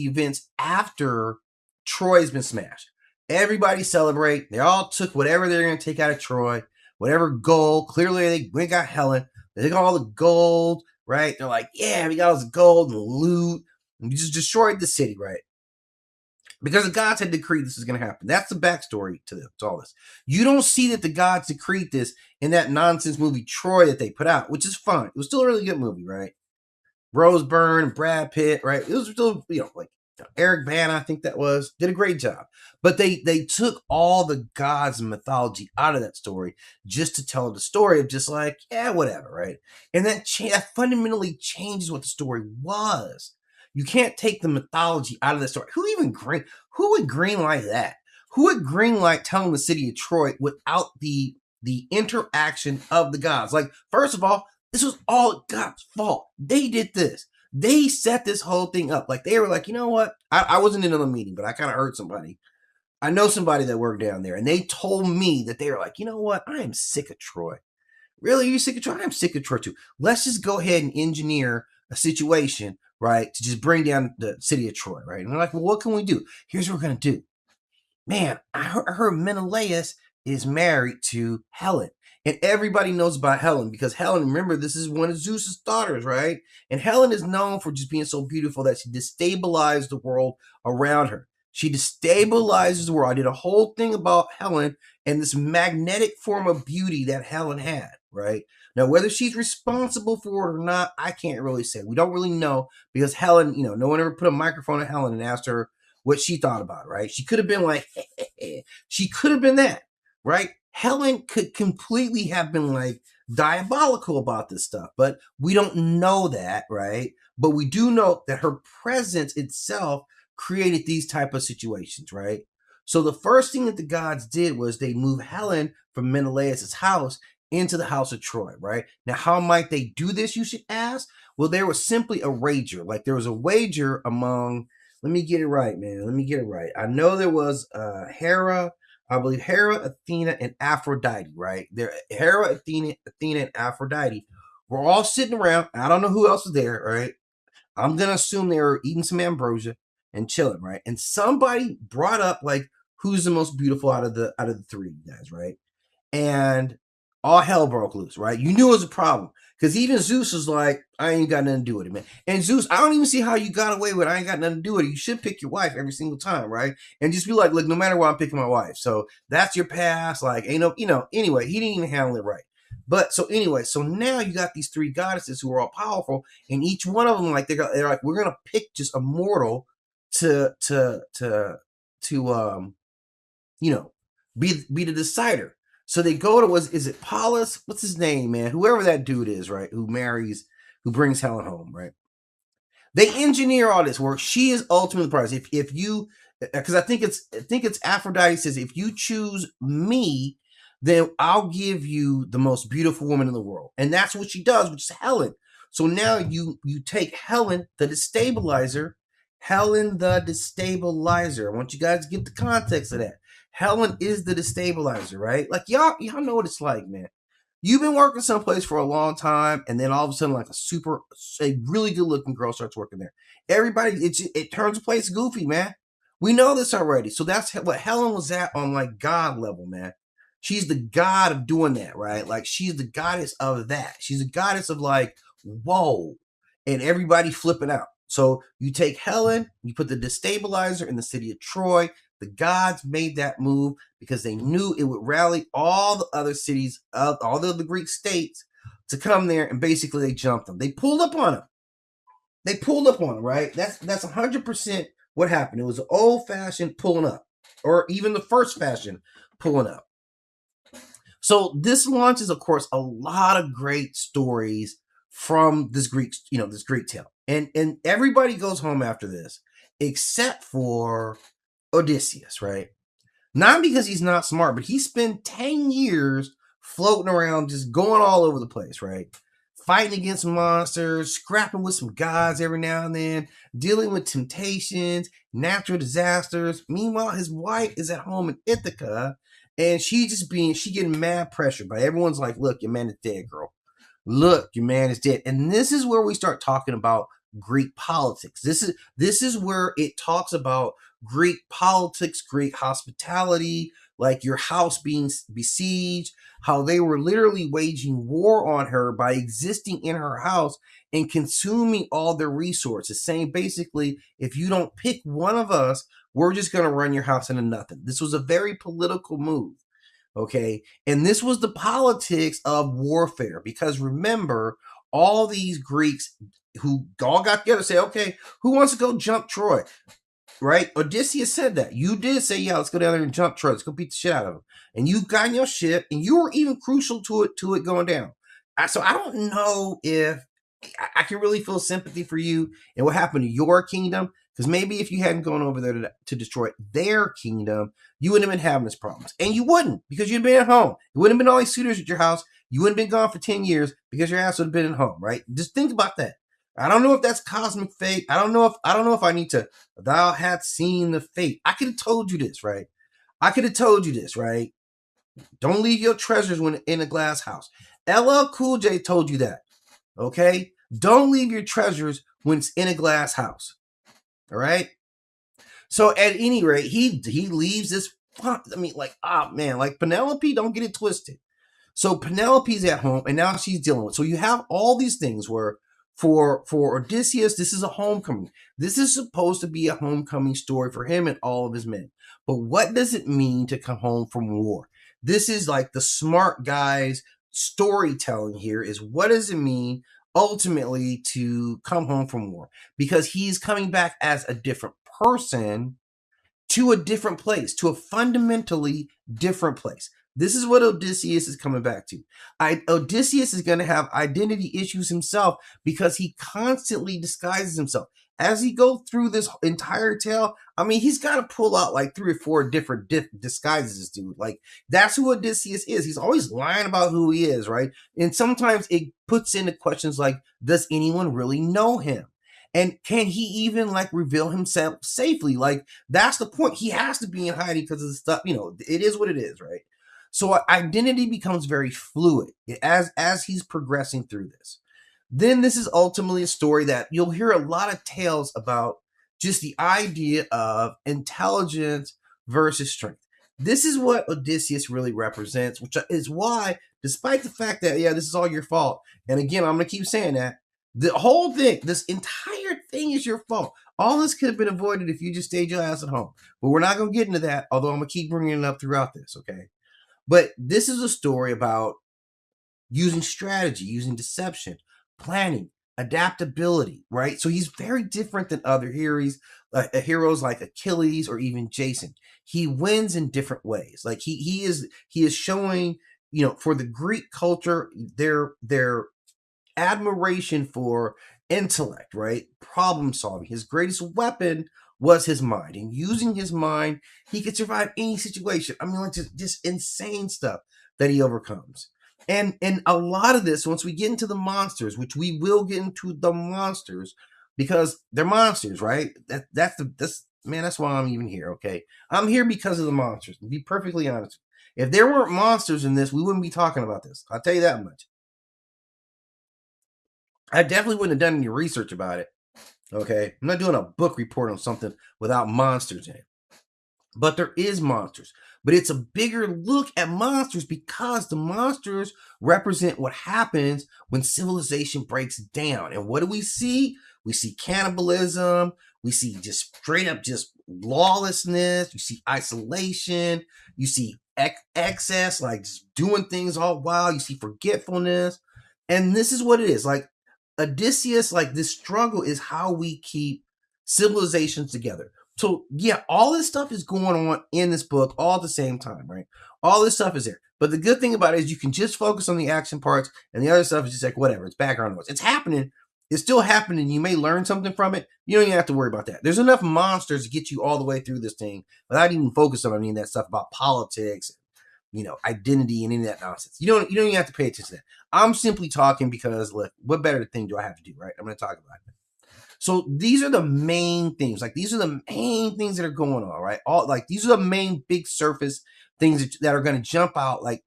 the events after Troy's been smashed. Everybody celebrate. They all took whatever they're going to take out of Troy, whatever gold. Clearly, they got Helen. They got all the gold, right? They're like, yeah, we got all this gold and loot. And we just destroyed the city, right? Because the gods had decreed this is going to happen. That's the backstory to all this. You don't see that the gods decreed this in that nonsense movie Troy that they put out, which is fun. It was still a really good movie, right? Rose Byrne, Brad Pitt, right? It was still, like Eric Bana, I think that was, did a great job. But they took all the gods and mythology out of that story just to tell the story of just like, yeah, whatever, right? And that fundamentally changes what the story was. You can't take the mythology out of the story. Who would greenlight that? Who would greenlight telling the city of Troy without the interaction of the gods? Like, first of all, this was all God's fault. They did this. They set this whole thing up. Like, they were like, you know what? I wasn't in the meeting, but I kind of heard somebody. I know somebody that worked down there, and they told me that they were like, you know what? I am sick of Troy. Really? Are you sick of Troy? I'm sick of Troy too. Let's just go ahead and engineer a situation, right, to just bring down the city of Troy, right? And they're like, well, what can we do? Here's what we're going to do. Man, I heard Menelaus is married to Helen. And everybody knows about Helen because Helen, remember, this is one of Zeus's daughters, right? And Helen is known for just being so beautiful that she destabilized the world around her. She destabilizes the world. I did a whole thing about Helen and this magnetic form of beauty that Helen had, right? Now, whether she's responsible for it or not, I can't really say. We don't really know because Helen, no one ever put a microphone on Helen and asked her what she thought about it, right? She could have been like, she could have been that, right? Helen could completely have been like diabolical about this stuff, but we don't know that, right? But we do know that her presence itself created these type of situations, right? So the first thing that the gods did was they moved Helen from Menelaus' house into the house of Troy, right? Now, how might they do this, you should ask? Well, there was simply a wager. Like there was a wager among, let me get it right, man. Let me get it right. I know there was Hera, I believe Hera, Athena, and Aphrodite, right? Hera, Athena, and Aphrodite were all sitting around. I don't know who else was there, right? I'm going to assume they were eating some ambrosia and chilling, right? And somebody brought up, like, who's the most beautiful out of the three guys, right? And all hell broke loose, right? You knew it was a problem. Because even Zeus was like, I ain't got nothing to do with it, man. And Zeus, I don't even see how you got away with it. I ain't got nothing to do with it. You should pick your wife every single time, right? And just be like, look, no matter what, I'm picking my wife. So that's your pass. Like, ain't no, anyway, he didn't even handle it right. But so anyway, so now you got these three goddesses who are all powerful, and each one of them, like, they're like, we're gonna pick just a mortal to be the decider. So they go to, is it Paulus? What's his name, man? Whoever that dude is, right? Who brings Helen home, right? They engineer all this work. She is ultimately the prize. If you, because I think it's Aphrodite says, if you choose me, then I'll give you the most beautiful woman in the world. And that's what she does, which is Helen. So now you take Helen, the destabilizer. Helen, the destabilizer. I want you guys to get the context of that. Helen is the destabilizer, right? Like, y'all know what it's like, man. You've been working someplace for a long time, and then all of a sudden, like a really good-looking girl starts working there. Everybody, it turns the place goofy, man. We know this already. So that's what Helen was at on, like, God level, man. She's the god of doing that, right? Like, she's the goddess of that. She's a goddess of, like, whoa, and everybody flipping out. So you take Helen, you put the destabilizer in the city of Troy. The gods made that move because they knew it would rally all the other cities, all the other Greek states, to come there, and basically they jumped them. They pulled up on them. Right? That's 100% what happened. It was an old-fashioned pulling up, or even the first fashion pulling up. So this launches, of course, a lot of great stories from this Greek tale. And everybody goes home after this, except for Odysseus, right? Not because he's not smart, but he spent 10 years floating around, just going all over the place, right? Fighting against monsters, scrapping with some gods every now and then, dealing with temptations, natural disasters. Meanwhile, his wife is at home in Ithaca, and she getting mad pressure by everyone's like, look, your man is dead, girl. Look, your man is dead. And this is where we start talking about Greek politics. This is where it talks about Greek politics, Greek hospitality, like your house being besieged, how they were literally waging war on her by existing in her house and consuming all their resources, saying basically, if you don't pick one of us, we're just going to run your house into nothing. This was a very political move. Okay. And this was the politics of warfare, because remember, all these Greeks who all got together say, okay, who wants to go jump Troy? Right? Odysseus said that. You did say, yeah, let's go down there and jump Troy. Let's go beat the shit out of him. And you got in your ship, and you were even crucial to it going down. So I don't know if I can really feel sympathy for you and what happened to your kingdom. Because maybe if you hadn't gone over there to destroy their kingdom, you wouldn't have been having this problems. And you wouldn't, because you'd been at home. It wouldn't have been all these suitors at your house. You wouldn't have been gone for 10 years because your ass would have been at home, right? Just think about that. I don't know if that's cosmic fate. I don't know if I need to. Thou hadst seen the fate. I could have told you this, right? I could have told you this, right? Don't leave your treasures when in a glass house. LL Cool J told you that. Okay? Don't leave your treasures when it's in a glass house. All right? So at any rate, he leaves this. I mean, like, man, like Penelope, don't get it twisted. So Penelope's at home, and now she's dealing with. So you have all these things where for Odysseus, this is a homecoming. This is supposed to be a homecoming story for him and all of his men. But what does it mean to come home from war? This is like the smart guy's storytelling here is, what does it mean ultimately to come home from war? Because he's coming back as a different person to a different place, to a fundamentally different place. This is what Odysseus is coming back to. Odysseus is going to have identity issues himself because he constantly disguises himself. As he goes through this entire tale, I mean, he's got to pull out like 3 or 4 different disguises, dude. Like, that's who Odysseus is. He's always lying about who he is, right? And sometimes it puts into questions like, does anyone really know him? And can he even like reveal himself safely? Like, that's the point. He has to be in hiding because of the stuff, it is what it is, right? So identity becomes very fluid as he's progressing through this. Then this is ultimately a story that you'll hear a lot of tales about, just the idea of intelligence versus strength. This is what Odysseus really represents, which is why, despite the fact that, yeah, this is all your fault. And again, I'm going to keep saying that. The whole thing, this entire thing is your fault. All this could have been avoided if you just stayed your ass at home. But we're not going to get into that, although I'm going to keep bringing it up throughout this, okay? But this is a story about using strategy, using deception, planning, adaptability, right? So he's very different than other heroes like Achilles or even Jason. He wins in different ways. Like he is showing, for the Greek culture, their admiration for intellect, right? Problem solving. His greatest weapon was his mind, and using his mind, he could survive any situation. I mean, like just insane stuff that he overcomes. And a lot of this, once we get into the monsters, which we will get into the monsters, because they're monsters, right? That's why I'm even here. Okay, I'm here because of the monsters. To be perfectly honest, if there weren't monsters in this, we wouldn't be talking about this. I'll tell you that much. I definitely wouldn't have done any research about it. Okay, I'm not doing a book report on something without monsters in it. But there is monsters. But it's a bigger look at monsters because the monsters represent what happens when civilization breaks down. And what do we see? We see cannibalism. We see just straight up just lawlessness. You see isolation. You see excess, like just doing things all wild. You see forgetfulness. And this is what it is. Like Odysseus, like this struggle is how we keep civilizations together. So yeah, all this stuff is going on in this book all at the same time, right? All this stuff is there. But the good thing about it is you can just focus on the action parts, and the other stuff is just like whatever. It's background noise. It's happening. It's still happening. You may learn something from it. You don't even have to worry about that. There's enough monsters to get you all the way through this thing without even focusing on any of that stuff about politics, identity and any of that nonsense. You don't even have to pay attention to that. I'm simply talking because, look, what better thing do I have to do, right? I'm going to talk about it. So these are the main things. Like, these are the main things that are going on, right? These are the main big surface things that are going to jump out, like,